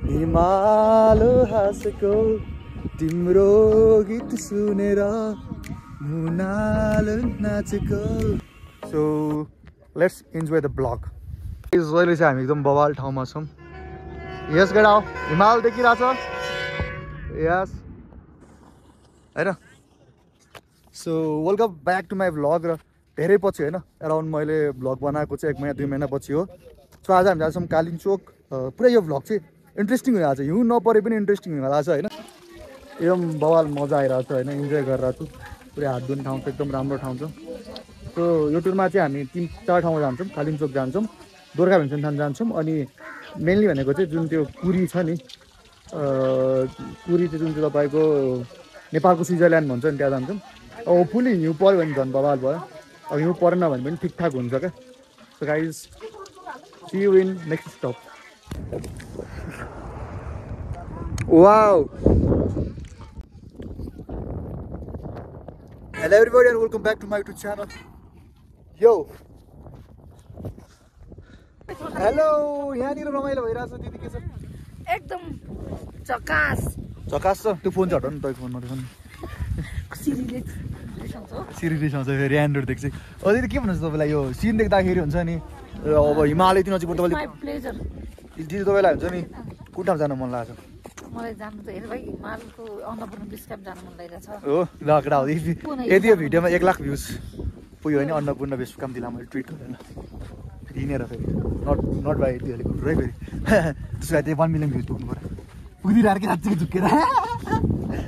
हिमालो हाँसेको तिम्रो गीत सुनेर मुनालो नाचेको so let's enjoy the blog अहिले चाहिँ हामी एकदम बवाल ठाउँमा छौँ यस गेडा हिमाल देखिरहेछ यस होइन so welcome back to my vlog र धेरै पछि होइन एराउन्ड मैले भ्लग बनाएको चाहिँ 1 महिना 2 महिना पछि हो सो आज हामी जान्छौँ कालिम्पोङ पुरै यो भ्लग चाहिँ इन्ट्रेस्टिङ हुइरहेको छ हिउँ नपरे पनि इन्ट्रेस्टिङ हुइरहेको छ होइन एकदम बवाल मजा आइरहेको छ होइन इन्जोय गरिरहेको छु पुरै हात धुने ठाउँ छ एकदम राम्रो ठाउँ छ सो यो टुरमा चाहिँ हामी 3-4 ठाउँमा जान्छौँ कालिम्पोङ जान्छौँ गोर्खा भीमसेन जान्छौँ अनि मेनली भनेको चाहिँ जुन त्यो पुरी छ नि पुरी चाहिँ जुन चाहिँ तपाईँको नेपालको स्विजरल्यान्ड भन्छ नि त्यहाँ जान्छौँ अब फुल्ली हिउँ पऱ्यो भने झन् बवाल भयो अब हिउँ परेन भने पनि ठिकठाक हुन्छ क्या so guys see you in next stop wow hello everybody and welcome back to my YouTube channel यो हेलो यहाँनिर रमाइलो भइरहेछ दिदी के छ एकदम झकास झकास छ त्यो फोन चाहिँ हटाउनु तपाईँ फोनमा देखाउनु सिरी रिसाउँछ फेरि एन्ड्रोइड देख्छ अझै त के भन्नुहोस् तपाईँलाई यो सिन देख्दाखेरि हुन्छ नि अब हिमालय त्यो नजिक तपाईँले दिदी तपाईँलाई हुन्छ नि कुन ठाउँ जानु मन लागेको मलाई जानु त हेर भाइ हिमालको अन्नपूर्ण बेस क्याम्प जानु मन लागिरहेछ हो ल केटा हो यदि यो भिडियोमा 1 लाख भ्युज पुग्यो भने अन्नपूर्ण बेस क्याम्प दिला मैले ट्विट गरेर हिँडेर फेरि नट बाई यति अलिक है फेरि त्यसको लागि 1 मिलियन भ्युज पुग्नु पऱ्यो पुगिदिरहेको कि राति झुक्केर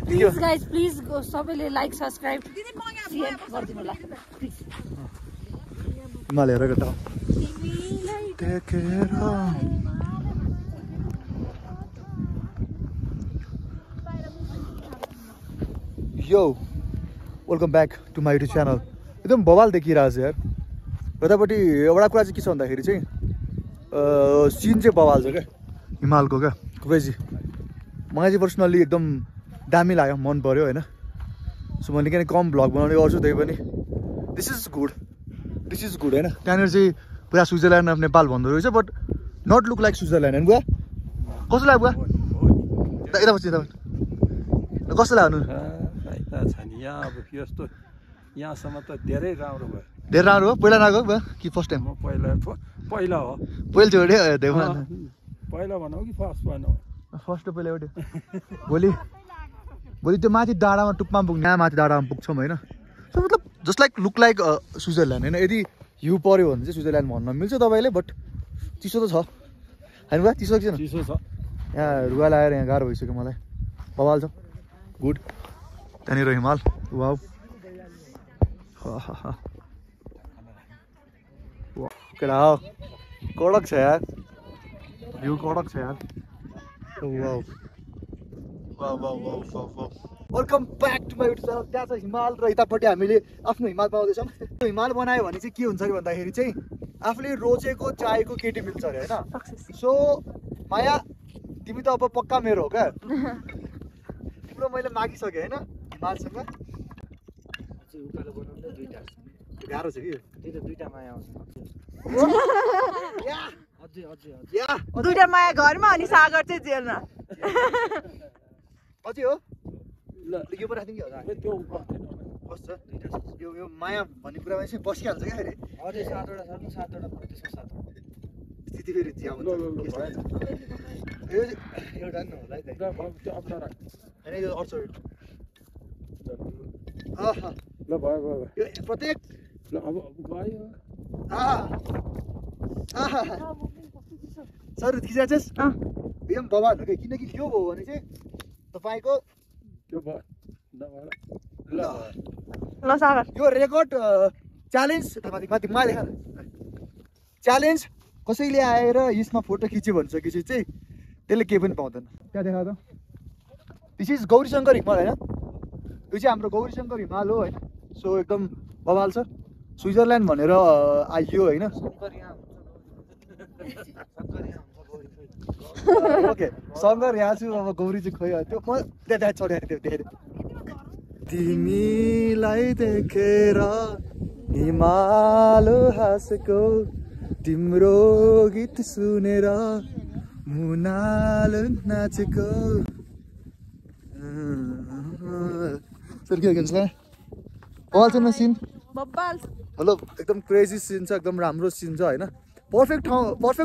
प्लिज गाइज प्लिज सबैले लाइक सब्सक्राइब सेयर गरिदिनु होला प्लिज हिमाल हेर केटा यो welcome back to my YouTube channel एकदम बवाल देखिरहेको छ यार यतापट्टि एउटा कुरा चाहिँ के छ भन्दाखेरि चाहिँ सिन चाहिँ बवाल छ क्या हिमालको क्या क्रेजी मलाई चाहिँ पर्सनल्ली एकदम दामी लाग्यो मन पऱ्यो होइन सो मैले किन कम भ्लग बनाउने गर्छु त्यही पनि दिस इज गुड होइन त्यहाँनिर चाहिँ पुरा स्विजरल्यान्ड अफ नेपाल भन्दो रहेछ but not look like Switzerland होइन बुवा कस्तो लाग्यो बुवा यता पछि कस्तो लाग्यो यहाँसम्म त धेरै राम्रो भयो धेरै राम्रो हो पहिला नगयो बुवा कि फर्स्ट टाइम पहिला हो पहिलोचोटि पहिला भनौँ कि फर्स्ट भनौँ फर्स्ट पहिला एउटै भोलि त्यो माथि डाँडामा टुप्पा पुग्ने यहाँ माथि डाँडामा पुग्छौँ होइन सो मतलब just like look like Switzerland होइन यदि हिउँ पऱ्यो भने चाहिँ स्विजरल्यान्ड भन्न मिल्छ तपाईँले बट चिसो त छ होइन बुवा चिसो कि छैन चिसो छ यहाँ रुवा लगाएर यहाँ गाह्रो भइसक्यो मलाई बवाल छ गुड त्यहाँनिर हिमाल वाउ केटा हो कडक छ यार भ्यू कडक छ यार welcome back to my YouTube channel त्यहाँ छ हिमाल र यतापट्टि हामीले आफ्नो हिमाल पाउँदैछौँ त्यो हिमाल बनायो भने चाहिँ के हुन्छ अरे भन्दाखेरि चाहिँ आफूले रोजेको चाहेको केटी मिल्छ अरे होइन सो माया तिमी त अब पक्का मेरो हो क्या तिम्रो मैले मागिसकेँ होइन हिमालसँग गाह्रो छ कि दुईटा माया आउँछ दुईटा माया घरमा अनि सागर चाहिँ जेलमा अझै हो ल यो पनि राखिदिउँ कि त्यो बस्छ यो माया भन्ने कुरामा चाहिँ बसिहाल्छ क्या फेरि अझै 7वटा छ नि 7वटा त्यसको 7वटा त्यति फेरि चिया हुन्छ एउटा नि होला है त्यो अप्ठ्यारो राख होइन यो अर्छ ल भयो यो प्रत्येक ल अब भयो सर खिचाछस् यो पनि बवाल हो कि किनकि के भयो भने चाहिँ तपाईँको त्यो भयो ल सागर यो रेकर्ड च्यालेन्ज माथि मा देखा च्यालेन्ज कसैले आएर यसमा फोटो खिच्यो भनिसकेपछि चाहिँ त्यसले केही पनि पाउँदैन त्यहाँ देखा त दिस इज गौरीशङ्कर हिमाल होइन यो चाहिँ हाम्रो गौरीशङ्कर हिमाल हो होइन सो एकदम बवाल छ स्विजरल्यान्ड भनेर आइयो होइन ओके शङ्कर यहाँ छु अब गौरी चाहिँ खोइ त्यो म त्यहाँ चढाएको त्यो देखेर तिमीलाई देखेर हिमाल हाँसेको तिम्रो गीत सुनेर मुनाल नाचेको सर के भन्छ बवाल छैन सिन बब्बाल मतलब एकदम क्रेजी सिन छ एकदम राम्रो सिन छ होइन पर्फेक्ट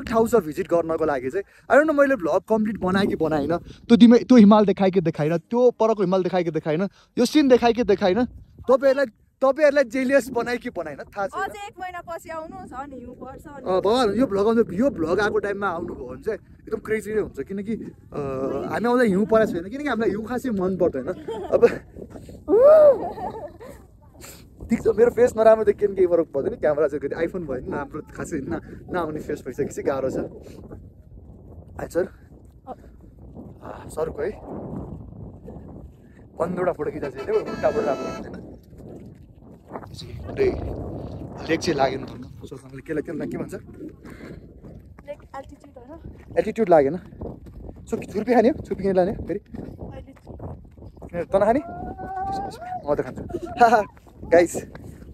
ठाउँ छ भिजिट गर्नको लागि चाहिँ आई डोन्ट नो मैले भ्लग कम्प्लिट बनाएँ कि बनाइन त्यो हिमाल देखाएँ कि देखाइन त्यो परको हिमाल देखाएँ कि देखाइन यो सिन देखाएँ कि देखाइन तपाईँहरूलाई जेलियस बनाएँ कि बनाइन थाहा छैन अझै 1 महिना पछि आउनुहोस् अनि हिउँ पर्छ अनि भगवान् यो भ्लग आएको टाइममा आउनुभयो भने चाहिँ एकदम क्रेजी नै हुन्छ किनकि हामी आउँदा हिउँ परेको छैन किनकि हामीलाई हिउँ खासै मन पर्दैन अब ठिक छ मेरो फेस नराम्रो देखियो केही फरक पर्दैन क्यामेरा चाहिँ आइफोन भयो नि राम्रो खासै नआउने फेस भइसकेपछि गाह्रो छ सर सरको है 15वटा फोटो खिचाएको छैन उल्टाबाट राम्रो हुँदैन पुरै लेग चाहिँ लागेन भन्नु सो तपाईँले केलाई के भन्छ एल्टिट्युड लागेन सो छुर्पी खाने हो छुर्पी किन लाने फेरि त नखाने म त खान्छु गाइस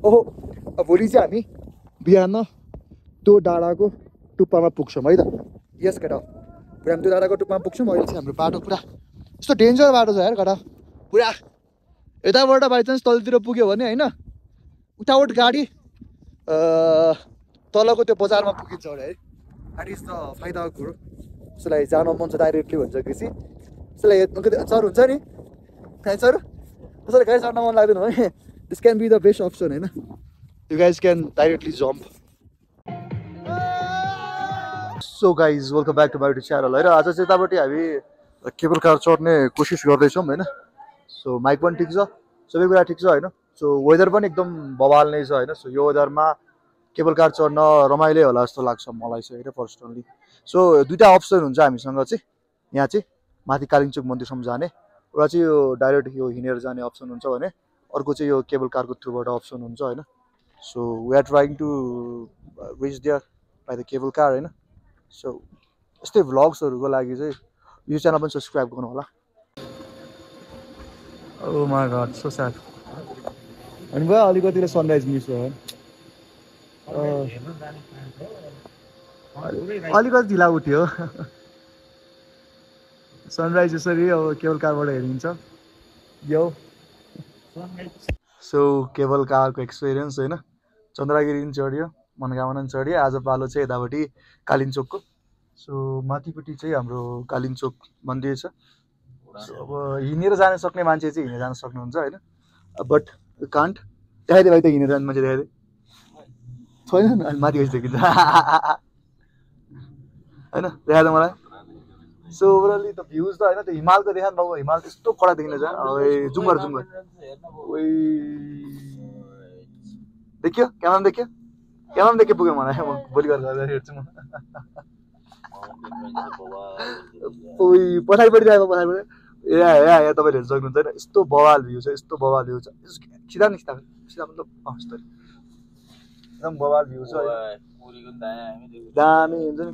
ओहो अब भोलि चाहिँ हामी बिहान त्यो डाँडाको टुप्पामा पुग्छौँ है त यस केटा पुरा हामी त्यो डाँडाको टुप्पामा पुग्छौँ अहिले चाहिँ हाम्रो बाटो पुरा यस्तो डेन्जर बाटो छ यार केटा पुरा यताबाट बाइचान्स तलतिर पुग्यो भने होइन उताबाट गाडी तलको त्यो बजारमा पुगिन्छ अरे है द्याट इज द फाइदाको कुरो उसलाई जानु मन छ डाइरेक्टली भन्छ कृषि उसलाई चर हुन्छ नि सर उसलाई गाडी चढ्न मन लाग्दैन भने this can be the best option होइन you guys can directly jump so guys welcome back to my YouTube channel होइन आज चाहिँ यतापट्टि हामी केबल कार चढ्ने कोसिस गर्दैछौँ होइन सो माइक पनि ठिक छ सबै कुरा ठिक छ होइन सो वेदर पनि एकदम बवाल नै छ होइन सो यो वेदरमा केबल कार चढ्न रमाइलो होला जस्तो लाग्छ मलाई चाहिँ होइन पर्सनली सो दुईवटा अप्सन हुन्छ हामीसँग चाहिँ यहाँ चाहिँ माथि कालिम्पोङ मन्दिरसम्म जाने एउटा चाहिँ यो डाइरेक्ट यो हिँडेर जाने अप्सन हुन्छ भने अर्को चाहिँ यो केबल कारको थ्रुबाट अप्सन हुन्छ होइन so we are trying to reach there by the cable car होइन सो यस्तै भ्लग्सहरूको लागि चाहिँ यो च्यानल पनि सब्सक्राइब गर्नु होला Oh my god, so sad. अनि भयो अलिकति सनराइज मिस भयो अलिकति ढिला उठ्यो सनराइज यसरी अब केबल कारबाट हेरिन्छ यो सो केबल कारको एक्सपिरियन्स होइन चन्द्रगिरी पनि चढ्यो मनोकामना पनि चढ्यो आज पालो चाहिँ यतापट्टि कालिम्पोङको सो माथिपट्टि चाहिँ हाम्रो कालिम्पोङ मन्दिर छ अब हिँडेर जान सक्ने मान्छे चाहिँ हिँडेर जान सक्नुहुन्छ होइन बट कान्ट देखाइदियो भाइ त हिँडेर जाने मान्छे देखाइदियो छैन अनि माथि गएपछि देखिन्छ होइन देखाइदियो मलाई सो ओभरअली त भ्युज त होइन त्यो हिमालको देखा नि बाबु हिमाल त्यस्तो कडा देखिन्छ जुङ्गर देखियो क्यामेरा देखियो पुग्यो मलाई म भोलि गरेर हेर्छु म पछाडिपट्टि जाएको पछाडिपट्टि यहाँ तपाईँले हेर्नु सक्नुहुन्छ होइन यस्तो बवाल भ्यू छ सिधा मतलब यस्तो एकदम बवाल भ्यू छ दामी हुन्छ नि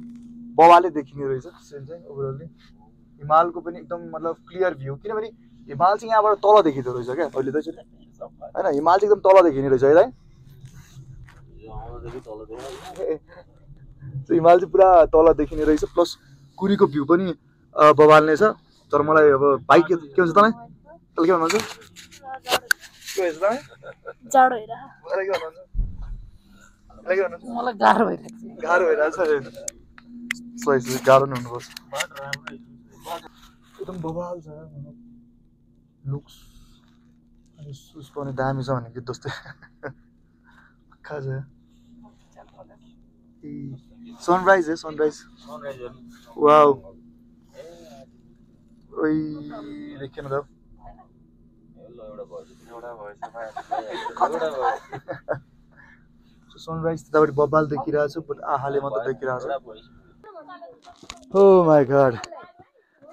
बवालै देखिने रहेछ सिन चाहिँ ओभरअली हिमालको पनि एकदम मतलब क्लियर भ्यू किनभने हिमाल चाहिँ यहाँबाट तल देखिँदो रहेछ क्या अहिले त होइन हिमाल चाहिँ एकदम तल देखिने रहेछ है हिमाल चाहिँ पुरा तल देखिने रहेछ प्लस कुरीको भ्यू पनि बवाल नै छ तर मलाई अब बाइक के हुन्छ तपाईँ के भन्नुहुन्छ गाह्रो भइरहेको गाह्रो नै हुनुपर्छ एकदम बवाल छ लुक्स अनि सुस पनि दामी छ भने गीत जस्तै सनराइज है सनराइज वाउ ओइ देखिन त सनराइज त्यतापट्टि बब्बाल देखिरहेको छु बट आँखाले मात्र देखिरहेको छु ओ माई गड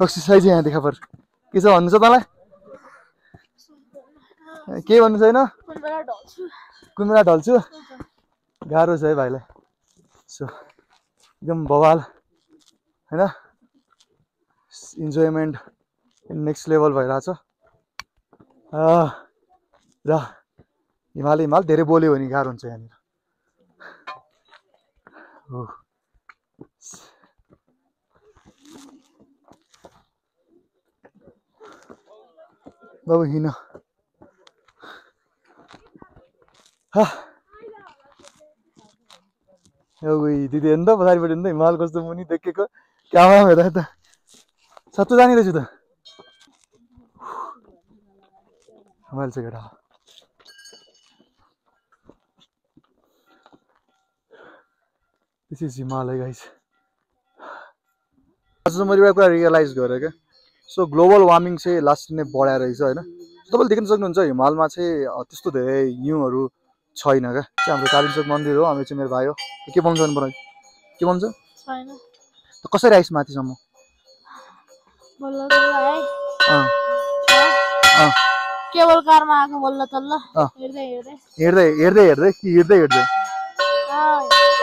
एक्सर्साइज यहाँ देखा पर के छ भन्नु छ तँलाई के भन्नु छैन कुन बेला ढल्छु गाह्रो छ है भाइलाई सो एकदम बवाल होइन इन्जोयमेन्ट नेक्स्ट लेभल भइरहेछ र हिमाल धेरै बोल्यो भने गाह्रो हुन्छ यहाँनिर हो अब हिँड दिदी हेर्नु त पछाडिपट्टि हेर्नु त हिमाल कस्तो मुनि देखेको क्यामेरामा हेर्दा त सत्तु जाने रहेछु त हिमाल चाहिँ केटा दिस इज हिमालय गाइस आज चाहिँ मैले एउटा कुरा रियलाइज गरेँ क्या सो ग्लोबल वार्मिङ चाहिँ लास्ट नै बढाएर रहेछ होइन तपाईँले देख्न सक्नुहुन्छ हिमालमा चाहिँ त्यस्तो धेरै हिउँहरू छैन क्या चाहिँ हाम्रो कालिम्पोङ मन्दिर हो हामी चाहिँ मेरो भाइ हो के पाउँछ भने बनाइ के भन्छ छैन कसरी आइस माथिसम्म बल्ल तल्ल है केबल कारमा आएको बल्ल तल्ल हेर्दै हेर्दै हेर्दै हेर्दै हेर्दै कि हिँड्दै हिँड्दै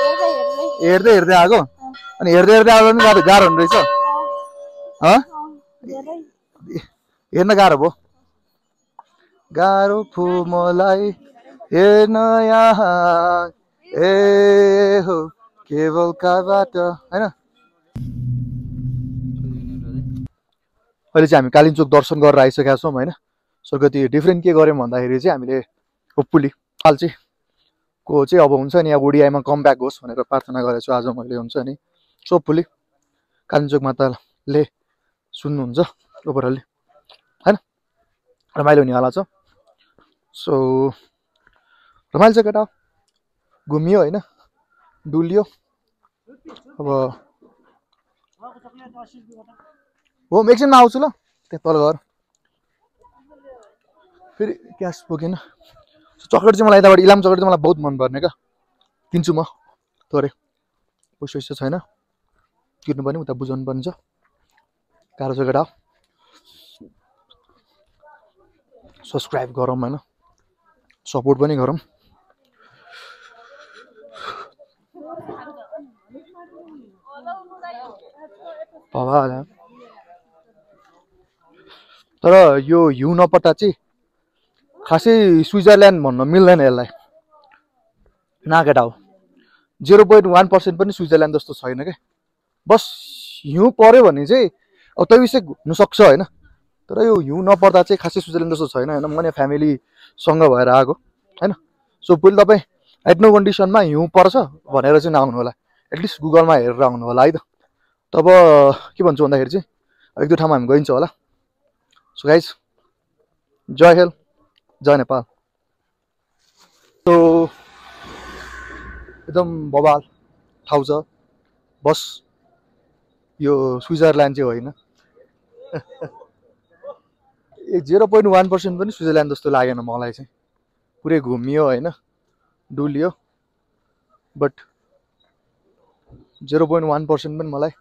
हेर्दै हेर्दै हेर्दै हेर्दै आएको अनि हेर्दै हेर्दै आउँदा पनि गाह्रो गाह्रो हुने रहेछ हेर्न गाह्रो भयो गाह्रो फु मलाई हेर्न यहाँ ए हो केवलकाबाट होइन अहिले चाहिँ हामी कालिम्पोङ दर्शन गरेर आइसकेका छौँ होइन स्वर्गति डिफ्रेन्ट के गऱ्यौँ भन्दाखेरि चाहिँ हामीले होपफुली हाल चाहिँ को चाहिँ अब हुन्छ नि अब ओडिआईमा कम ब्याक होस् भनेर प्रार्थना गरेको छु आज मैले हुन्छ नि सो होपफुली कालिम्पोङ माताले सुन्नुहुन्छ ओभरअलले होइन रमाइलो हुनेवाला छ सो रमाइलो छ केटा घुमियो होइन डुलियो अब हो म एकछिनमा आउँछु ल त्यहाँ तल घर फेरि क्यास बोकेन चक्लेट चाहिँ मलाई यताबाट इलाम चक्लेट चाहिँ मलाई बहुत मनपर्ने क्या किन्छु म थोरै पैसा पैसा छैन किन्नु पनि उता बुझाउनु पर्ने छ गाह्रो छ केटा सब्सक्राइब गरौँ होइन सपोर्ट पनि गरौँ तर यो हिउँ नपर्दा चाहिँ खासै स्विजरल्यान्ड भन्न मिल्दैन यसलाई ना केटा हो 0.1% पनि स्विजरल्यान्ड जस्तो छैन क्या बस हिउँ पर्यो भने चाहिँ अब त्यो विषय हुनसक्छ होइन तर यो हिउँ नपर्दा चाहिँ खासै स्विजरल्यान्ड जस्तो छैन होइन म यहाँ फ्यामिलीसँग भएर आएको होइन सो भोलि तपाईँ एट नो कन्डिसनमा हिउँ पर्छ भनेर चाहिँ नआउनु होला एटलिस्ट गुगलमा हेरेर आउनु होला है त तब के भन्छु भन्दाखेरि चाहिँ एक दुई ठाउँमा हामी गइन्छ होला सो गाइज जय हिल जय नेपाल सो एकदम बवाल ठाउँ छ बस यो स्विजरल्यान्ड चाहिँ होइन 0.1% पनि स्विजरल्यान्ड जस्तो लागेन मलाई चाहिँ पुरै घुमियो होइन डुलियो बट 0.1% पनि मलाई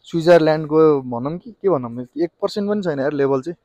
स्विजरल्यान्डको भनौँ कि के भनौँ 1% पनि छैन यार लेभल चाहिँ